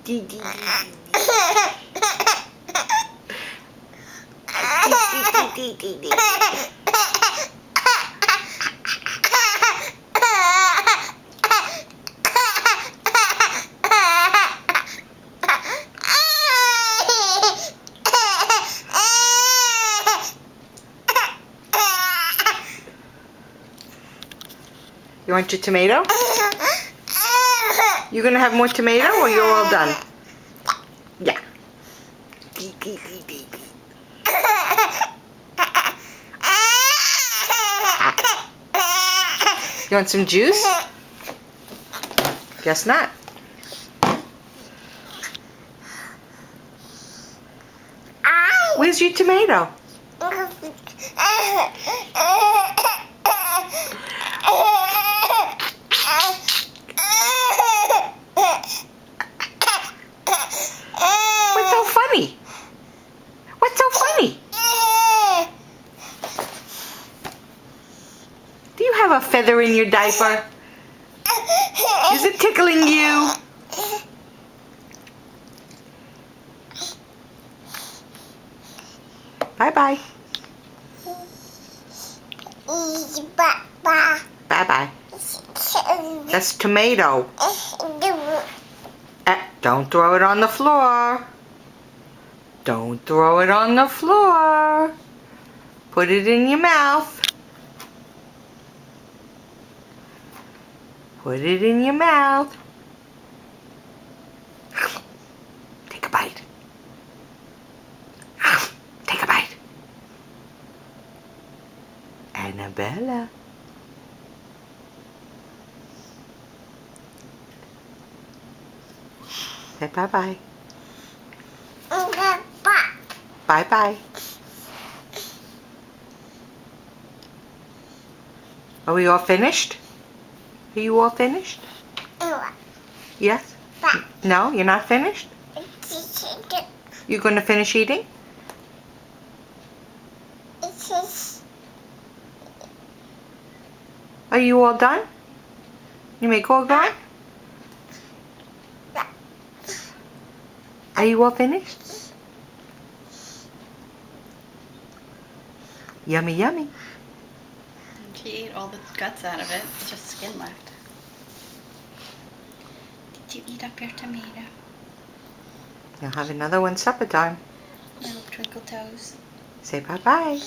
You want your tomato? You gonna have more tomato or you're all done? Yeah. You want some juice? Guess not. Where's your tomato? What's so funny? What's so funny? Do you have a feather in your diaper? Is it tickling you? Bye-bye. Bye-bye. That's tomato. Don't throw it on the floor. Don't throw it on the floor. Put it in your mouth. Put it in your mouth. Take a bite. Take a bite. Annabella. Say bye-bye. Bye-bye. Are we all finished? Are you all finished? Yes? No, you're not finished? You're going to finish eating? Are you all done? You make all gone? Are you all finished? Yummy, yummy. She ate all the guts out of it. It's just skin left. Did you eat up your tomato? You'll have another one supper time. Little twinkle toes. Say bye-bye.